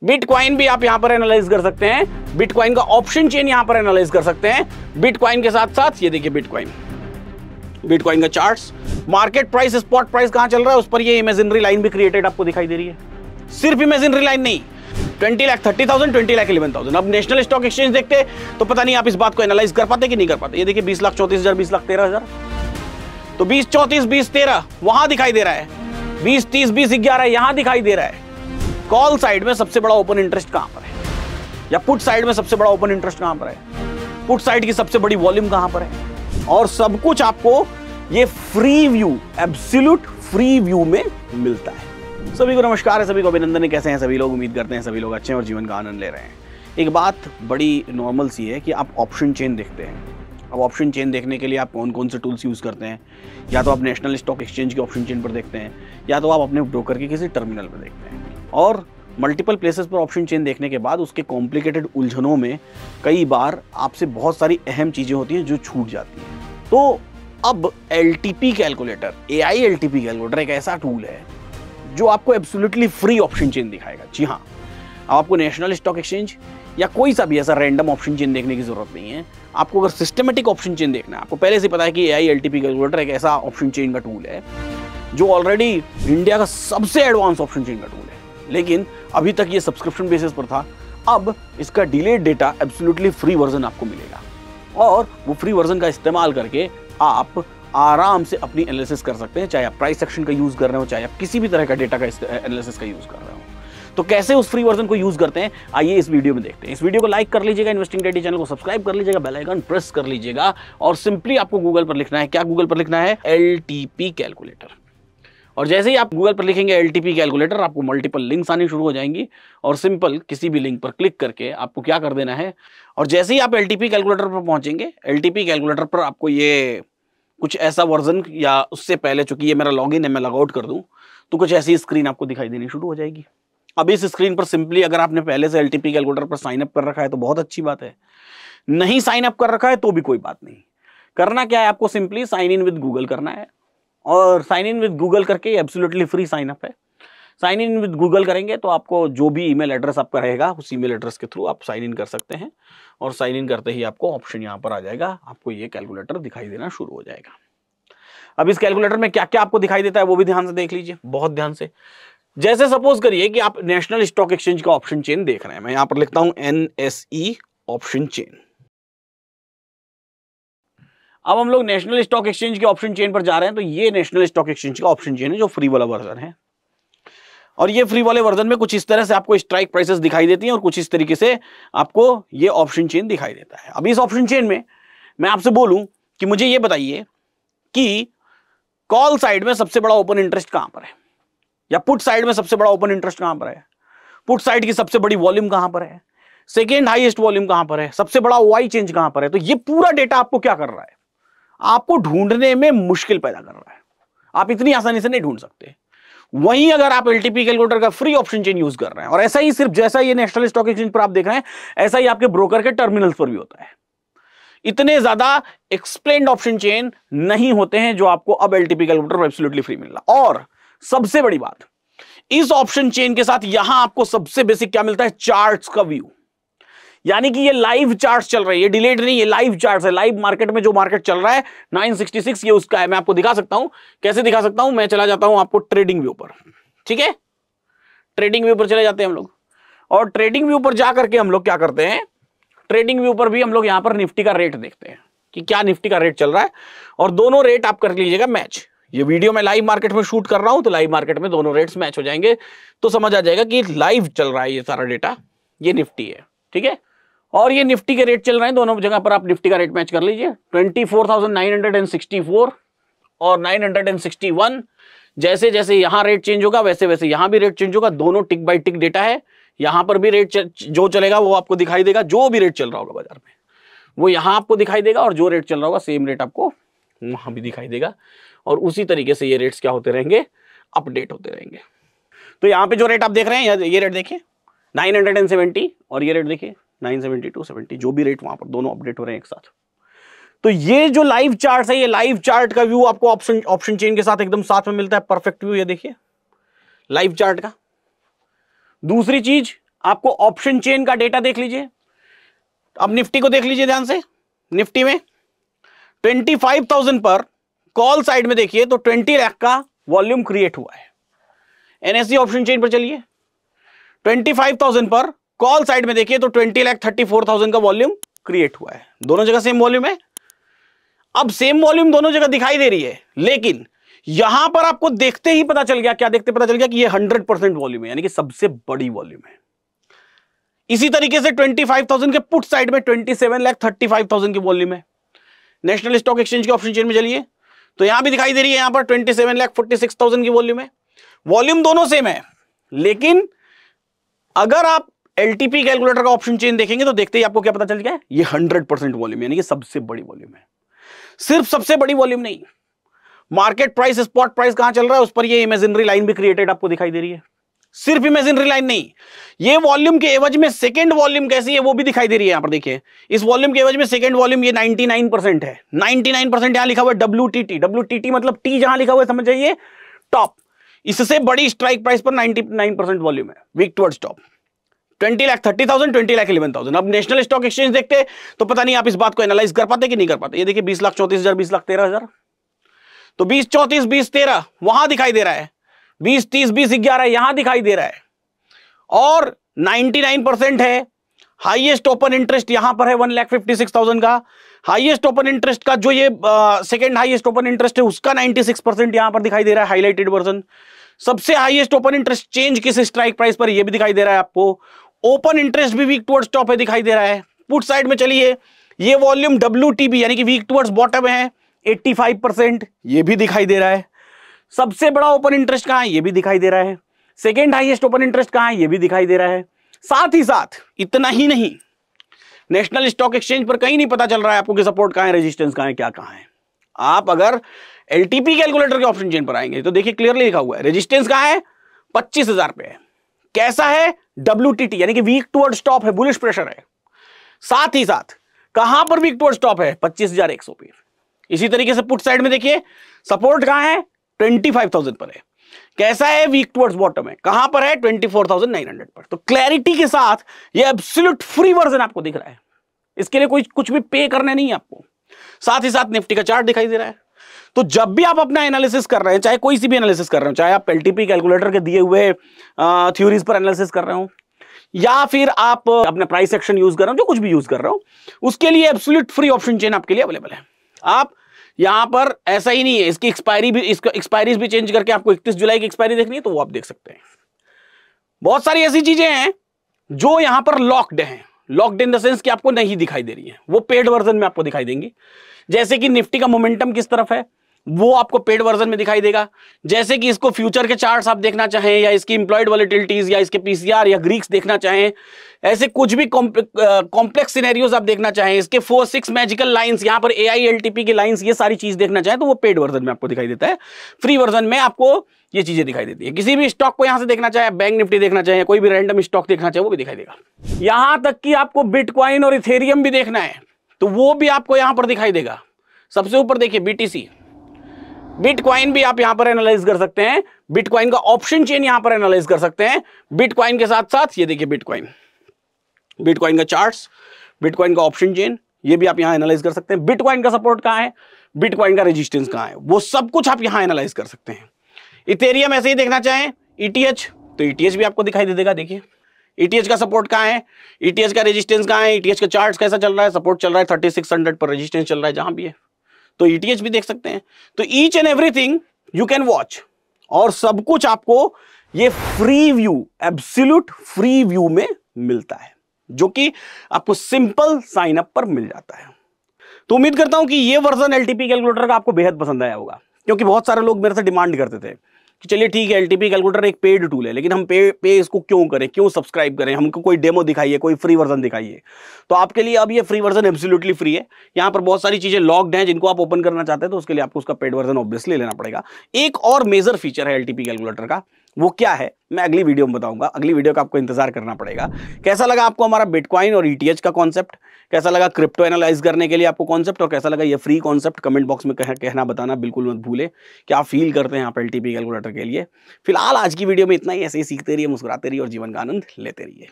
Bitcoin भी आप यहां पर एनालाइज कर सकते हैं, बिटकॉइन का ऑप्शन चेन यहां पर एनालाइज कर सकते हैं। बिटकॉइन के साथ साथ ये देखिए बिटकॉइन का charts, market price, spot price कहां चल रहा है उस पर ये इमेजिनरी लाइन भी क्रिएटेड आपको दिखाई दे रही है। सिर्फ इमेजिनरी लाइन नहीं, 20,30,000, 20,11,000। अब नेशनल स्टॉक एक्सचेंज देखते तो पता नहीं आप इस बात को एनालाइज कर पाते कि नहीं कर पाते। ये देखिए 20,34,000, 20,13,000, तो 20,34,000, 20,13,000 वहां दिखाई दे रहा है, 20,30,000, 20,11,000 यहां दिखाई दे रहा है। कॉल साइड में सबसे बड़ा ओपन इंटरेस्ट कहां पर है, या पुट साइड में सबसे बड़ा ओपन इंटरेस्ट कहां पर है, पुट साइड की सबसे बड़ी वॉल्यूम कहां पर है, और सब कुछ आपको ये free view, absolute free view में मिलता है। सभी को नमस्कार है, सभी को अभिनंदन है। कैसे हैं सभी लोग? उम्मीद करते हैं सभी लोग अच्छे हैं और जीवन का आनंद ले रहे हैं। एक बात बड़ी नॉर्मल सी है कि आप ऑप्शन चेन देखते हैं। अब ऑप्शन चेन देखने के लिए आप कौन कौन से टूल्स यूज़ करते हैं? या तो आप नेशनल स्टॉक एक्सचेंज के ऑप्शन चेन पर देखते हैं, या तो आप अपने ब्रोकर के किसी टर्मिनल पर देखते हैं। और मल्टीपल प्लेसेस पर ऑप्शन चेन देखने के बाद उसके कॉम्प्लिकेटेड उलझनों में कई बार आपसे बहुत सारी अहम चीज़ें होती हैं जो छूट जाती हैं। तो अब LTP calculator, AI LTP calculator एक ऐसा टूल है जो आपको एब्सोल्युटली फ्री ऑप्शन चेन दिखाएगा। जी हाँ, अब आपको नेशनल स्टॉक एक्सचेंज या कोई सा भी ऐसा रैंडम ऑप्शन चेन देखने की जरूरत नहीं है। आपको अगर सिस्टमेटिक ऑप्शन चेन देखना है, आपको पहले से पता है कि AI LTP कैलकुलेटर एक ऐसा ऑप्शन चेन का टूल है जो ऑलरेडी इंडिया का सबसे एडवांस ऑप्शन चेन का टूल है, लेकिन अभी तक ये सब्सक्रिप्शन बेसिस पर था। अब इसका delayed data absolutely free version आपको मिलेगा, और वो फ्री वर्जन का इस्तेमाल करके आप आराम से अपनी एनालिसिस कर सकते हैं, चाहे आप प्राइस एक्शन का यूज कर रहे हो, चाहे आप किसी भी तरह का डेटा का एनालिसिस का यूज कर रहे हो। तो कैसे उस फ्री वर्जन को यूज करते हैं, आइए इस वीडियो में देखते हैं। इस वीडियो को लाइक कर लीजिएगा, इन्वेस्टिंग डेली चैनल को सब्सक्राइब कर लीजिएगा, बेल आइकन प्रेस कर लीजिएगा, और सिंपली आपको गूगल पर लिखना है। क्या गूगल पर लिखना है? LTP calculator. और जैसे ही आप गूगल पर लिखेंगे LTP कैलकुलेटर, आपको मल्टीपल लिंक्स आनी शुरू हो जाएंगी, और सिंपल किसी भी लिंक पर क्लिक करके आपको क्या कर देना है, और जैसे ही आप LTP कैलकुलेटर पर पहुंचेंगे, LTP कैलकुलेटर पर आपको ये कुछ ऐसा वर्जन, या उससे पहले चूंकि ये मेरा लॉगिन है, मैं लॉगआउट कर दूं तो कुछ ऐसी स्क्रीन आपको दिखाई देनी शुरू हो जाएगी। अब इस स्क्रीन पर सिंपली अगर आपने पहले से LTP कैलकुलेटर पर साइन अप कर रखा है तो बहुत अच्छी बात है, नहीं साइन अप कर रखा है तो भी कोई बात नहीं। करना क्या है, आपको simply sign in with Google करना है, और साइन इन विद गूगल करके एब्सोल्युटली फ्री साइन अप है। साइन इन विद गूगल करेंगे तो आपको जो भी ईमेल एड्रेस आपका रहेगा उस ईमेल एड्रेस के थ्रू आप साइन इन कर सकते हैं, और साइन इन करते ही आपको ऑप्शन यहाँ पर आ जाएगा, आपको ये कैलकुलेटर दिखाई देना शुरू हो जाएगा। अब इस कैलकुलेटर में क्या क्या आपको दिखाई देता है वो भी ध्यान से देख लीजिए, बहुत ध्यान से। जैसे सपोज करिए कि आप नेशनल स्टॉक एक्सचेंज का ऑप्शन चेन देख रहे हैं, मैं यहां पर लिखता हूं NSE ऑप्शन चेन। अब हम लोग नेशनल स्टॉक एक्सचेंज के ऑप्शन चेन पर जा रहे हैं, तो ये नेशनल स्टॉक एक्सचेंज का ऑप्शन चेन है जो फ्री वाला वर्जन है, और ये फ्री वाले वर्जन में कुछ इस तरह से आपको स्ट्राइक प्राइसेस दिखाई देती हैं, और कुछ इस तरीके से आपको ये ऑप्शन चेन दिखाई देता है। अब इस ऑप्शन चेन में मैं आपसे बोलूं कि मुझे ये बताइए कि कॉल साइड में सबसे बड़ा ओपन इंटरेस्ट कहां पर है, या पुट साइड में सबसे बड़ा ओपन इंटरेस्ट कहां पर है, पुट साइड की सबसे बड़ी वॉल्यूम कहां पर है, सेकेंड हाईएस्ट वॉल्यूम कहां पर है, सबसे बड़ा OI चेंज कहां पर है। तो ये पूरा डेटा आपको क्या कर रहा है, आपको ढूंढने में मुश्किल पैदा कर रहा है। आप इतनी आसानी से नहीं ढूंढ सकते। वहीं अगर आप LTP कैलकुलेटर का फ्री ऑप्शन चेन यूज कर रहे हैं, और ऐसा ही सिर्फ जैसा ये नेशनल स्टॉक एक्सचेंज पर आप देख रहे हैं, ऐसा ही आपके ब्रोकर के टर्मिनल्स पर भी होता है। इतने ज्यादा एक्सप्लेन्ड ऑप्शन चेन नहीं होते हैं जो आपको अब LTP कैलकुलेटर एब्सोल्युटली फ्री मिल रहा। और सबसे बड़ी बात, इस ऑप्शन चेन के साथ यहां आपको सबसे बेसिक क्या मिलता है? चार्ट्स का व्यू। यानी कि ये लाइव चार्ट्स चल रहे हैं, ये डिलेट नहीं, ये लाइव चार्ट्स है। लाइव मार्केट में जो मार्केट चल रहा है 966 ये उसका है। मैं आपको दिखा सकता हूं, कैसे दिखा सकता हूं, मैं चला जाता हूं आपको ट्रेडिंग व्यू पर। ठीक है, ट्रेडिंग व्यू पर चले जाते हैं हम लोग, और ट्रेडिंग व्यू पर जाकर के हम लोग क्या करते हैं, ट्रेडिंग व्यू पर भी हम लोग यहां पर निफ्टी का रेट देखते हैं कि क्या निफ्टी का रेट चल रहा है, और दोनों रेट आप कर लीजिएगा मैच। ये वीडियो मैं लाइव मार्केट में शूट कर रहा हूं, तो लाइव मार्केट में दोनों रेट्स मैच हो जाएंगे, तो समझ आ जाएगा कि लाइव चल रहा है ये सारा डेटा, ये निफ्टी है। ठीक है, और ये निफ्टी के रेट चल रहे हैं, दोनों जगह पर आप निफ्टी का रेट मैच कर लीजिए। 24,964 और 961। जैसे जैसे यहां रेट चेंज होगा वैसे वैसे यहां भी रेट चेंज होगा। दोनों टिक बाय टिक डेटा है, यहां पर भी रेट जो चलेगा वो आपको दिखाई देगा, जो भी रेट चल रहा होगा बाजार में वो यहां आपको दिखाई देगा, और जो रेट चल रहा होगा सेम रेट आपको वहां भी दिखाई देगा, और उसी तरीके से ये रेट्स क्या होते रहेंगे, अपडेट होते रहेंगे। तो यहां पे जो रेट आप देख रहे हैं, ये रेट देखिए 970, और ये रेट देखिए 972, 70, जो भी रेट वहां पर दोनों अपडेट हो रहे हैं एक साथ। तो ये जो लाइव चार्ट है, ये लाइव चार्ट का व्यू आपको ऑप्शन चेन के साथ एकदम साथ में मिलता है, परफेक्ट व्यू। ये देखिए लाइव चार्ट का। दूसरी चीज, आपको ऑप्शन चेन का डेटा देख लीजिए। अब निफ्टी को देख लीजिए ध्यान से। निफ्टी में 25,000 पर कॉल साइड में देखिए तो 20 लाख का वॉल्यूम क्रिएट हुआ है। एनएससी ऑप्शन चेन पर चलिए, 25,000 पर कॉल साइड में देखिए तो 20,34,000 का वॉल्यूम क्रिएट हुआ है। दोनों जगह सेम वॉल्यूम है। अब सेम वॉल्यूम दोनों जगह दिखाई दे रही है, लेकिन यहां पर आपको देखते ही पता चल गया, क्या देखते पता चल गया कि ये 100% वॉल्यूम है, यानी कि सबसे बड़ी वॉल्यूम है। इसी तरीके से 25,000 के पुट साइड में 27,35,000 की वॉल्यूम है। नेशनल स्टॉक एक्सचेंज के ऑप्शन चेन में चलिए तो यहां भी दिखाई दे रही है, यहां पर 27,46,000 की वॉल्यूम है। वॉल्यूम दोनों सेम है, लेकिन अगर आप एलटीपी कैलकुलेटर का ऑप्शन चेन देखेंगे तो देखते ही आपको क्या पता चल गया है, ये 100% वॉल्यूम यानी कि सबसे बड़ी वॉल्यूम है। सिर्फ सबसे बड़ी वॉल्यूम नहीं, मार्केट प्राइस स्पॉट प्राइस कहां चल रहा है उस पर ये इमेजिनरी लाइन भी क्रिएटेड आपको दिखाई दे रही है। सिर्फ इमेजिनरी लाइन नहीं, ये वॉल्यूम के एवज में सेकंड वॉल्यूम कैसी है वो भी दिखाई दे रही है। यहां पर देखिए, इस वॉल्यूम के एवज में सेकंड वॉल्यूम ये 99% है। 99% यहां लिखा हुआ है WTT। WTT मतलब टी जहां लिखा हुआ है समझ जाइए टॉप। इससे बड़ी स्ट्राइक प्राइस पर 99% वॉल्यूम है, वीक टुवर्ड्स टॉप। 20,30,000, 20,11,000। अब नेशनल स्टॉक एक्सचेंज देखते तो पता नहीं आप इस बात को एनालाइज कर पाते कि नहीं कर पाते। ये देखिए 20,34,000, 20,13,000, तो 20,34,000, 20,13,000 वहां दिखाई दे रहा है, 20,30,000, 20,11,000 यहां दिखाई दे रहा है, और 99% है। हाईएस्ट ओपन इंटरेस्ट यहां पर है 1,56,000 का। हाईएस्ट ओपन इंटरेस्ट का जो ये सेकंड हाईएस्ट ओपन इंटरेस्ट है उसका 96% यहां पर दिखाई दे रहा है, हाईलाइटेड वर्जन। सबसे हाईएस्ट ओपन इंटरेस्ट चेंज किस स्ट्राइक प्राइस पर ये भी दिखाई दे रहा है आपको। ओपन इंटरेस्ट भी वीक टुवर्ड्स टॉप है दिखाई दे रहा है। पुट साइड में चलिए, ये वॉल्यूम WTB यानी कि वीक टुवर्ड्स बॉटम है 85%, ये भी दिखाई दे रहा है। सबसे बड़ा ओपन इंटरेस्ट कहां है ये भी दिखाई दे रहा है। सेकेंड हाईएस्ट ओपन इंटरेस्ट कहां है ये भी दिखाई दे रहा है। साथ ही साथ इतना ही नहीं, नेशनल स्टॉक एक्सचेंज पर कहीं नहीं पता चल रहा है आपको कि सपोर्ट कहां है, रेजिस्टेंस कहां है, क्या कहां है। आप अगर एलटीपी कैलकुलेटर के ऑप्शन चेन पर आएंगे तो देखिए क्लियरली लिखा हुआ है, रेजिस्टेंस कहां है 25,000 पे है। कैसा है, WTT यानी कि वीक टुवर्ड्स स्टॉप है, बुलिश प्रेशर है। साथ ही साथ कहां पर वीक टुवर्ड्स स्टॉप है 25,100 पे। इसी तरीके से पुट साइड में देखिए, सपोर्ट कहां है 25,000 पर है। कैसा है, वीक टुवर्ड्स बॉटम है, कहां पर है 24,900 पर। तो क्लैरिटी के साथ ये एब्सोल्यूट फ्री वर्जन आपको दिख रहा है, इसके लिए कोई कुछ भी पे करने नहीं है आपको। साथ ही साथ निफ्टी का चार्ट दिखाई दे रहा है। तो जब भी आप अपना एनालिसिस कर रहे हैं, चाहे कोई सी भी एनालिसिस कर रहे हो, चाहे आप एलटीपी कैलकुलेटर के दिए हुए थ्योरीज पर एनालिसिस कर रहे हो या फिर आप अपना प्राइस एक्शन यूज कर रहे हो, जो कुछ भी यूज कर रहे हो, उसके लिए एब्सोल्यूट फ्री ऑप्शन चेन आपके लिए अवेलेबल है। आप यहां पर ऐसा ही नहीं है, इसकी एक्सपायरी भी, इसका एक्सपायरीज भी चेंज करके आपको 31 जुलाई की एक्सपायरी देखनी है तो वो आप देख सकते हैं। बहुत सारी ऐसी चीजें हैं जो यहां पर लॉक्ड हैं, लॉक्ड इन द सेंस कि आपको नहीं दिखाई दे रही है, वो पेड वर्जन में आपको दिखाई देंगी। जैसे कि निफ्टी का मोमेंटम किस तरफ है वो आपको पेड वर्जन में दिखाई देगा। जैसे कि इसको फ्यूचर के चार्ट्स आप देखना चाहें, या इसकी इंप्लॉयड वॉलेटिलिटीज, या इसके पीसीआर या ग्रीक्स देखना चाहें, ऐसे कुछ भी कॉम्प्लेक्स सिनेरियोज आप देखना चाहें, इसके 4-6 मैजिकल लाइंस, यहां पर AILTP की लाइंस, ये सारी चीज देखना चाहें तो वो पेड वर्जन में आपको दिखाई देता है। फ्री वर्जन में आपको ये चीजें दिखाई देती है। किसी भी स्टॉक को यहां से देखना चाहे, बैंक निफ्टी देखना चाहे, कोई भी रैंडम स्टॉक देखना चाहे, वो भी दिखाई देगा। यहां तक कि आपको बिटकॉइन और इथेरियम भी देखना है तो वो भी आपको यहां पर दिखाई देगा। सबसे ऊपर देखिए BTC, बिटकॉइन भी आप यहां पर एनालाइज कर सकते हैं। बिटकॉइन का ऑप्शन चेन यहां पर एनालाइज कर सकते हैं। बिटकॉइन के साथ साथ ये देखिए बिटकॉइन, बिटकॉइन का चार्ट्स, बिटकॉइन का ऑप्शन चेन, ये भी आप यहां एनालाइज कर सकते हैं। बिटकॉइन का सपोर्ट कहां है, बिटकॉइन का रेजिस्टेंस कहां है, वो सब कुछ आप यहां एनालाइज कर सकते हैं। इथेरियम ऐसे ही देखना चाहें, ETH, तो ETH भी आपको दिखाई दे देगा। देखिए ETH का सपोर्ट कहां है, ETH का रेजिस्टेंस कहां है, ETH का चार्ट कैसा चल रहा है, सपोर्ट चल रहा है 3600 पर, रेजिस्टेंस चल रहा है जहां भी है, तो ETH भी देख सकते हैं। तो each and everything you can watch, और सब कुछ आपको ये free view, absolute free view में मिलता है, जो कि आपको सिंपल साइन अप पर मिल जाता है। तो उम्मीद करता हूं कि ये वर्जन एलटीपी कैलकुलेटर का आपको बेहद पसंद आया होगा, क्योंकि बहुत सारे लोग मेरे से डिमांड करते थे कि चलिए ठीक है एलटीपी कैलकुलेटर एक पेड टूल है, लेकिन हम पे इसको क्यों करें, क्यों सब्सक्राइब करें, हमको कोई डेमो दिखाइए, कोई फ्री वर्जन दिखाइए। तो आपके लिए अब ये फ्री वर्जन एब्सोल्युटली फ्री है। यहाँ पर बहुत सारी चीजें लॉक्ड हैं, जिनको आप ओपन करना चाहते हैं तो उसके लिए आपको उसका पेड वर्जन ऑब्वियसली लेना पड़ेगा। एक और मेजर फीचर है एलटीपी कैलकुलेटर का, वो क्या है मैं अगली वीडियो में बताऊंगा। अगली वीडियो का आपको इंतजार करना पड़ेगा। कैसा लगा आपको हमारा बिटकॉइन और ETH का कॉन्सेप्ट, कैसा लगा क्रिप्टो एनालाइज करने के लिए आपको कॉन्सेप्ट, और कैसा लगा ये फ्री कॉन्सेप्ट, कमेंट बॉक्स में कहना बताना बिल्कुल मत भूले। क्या फील करते हैं आप एलटीपी कैलकुलेटर के लिए। फिलहाल आज की वीडियो में इतना ही। ऐसे ही सीखते रहिए, मुस्कुराते रहिए और जीवन का आनंद लेते रहिए।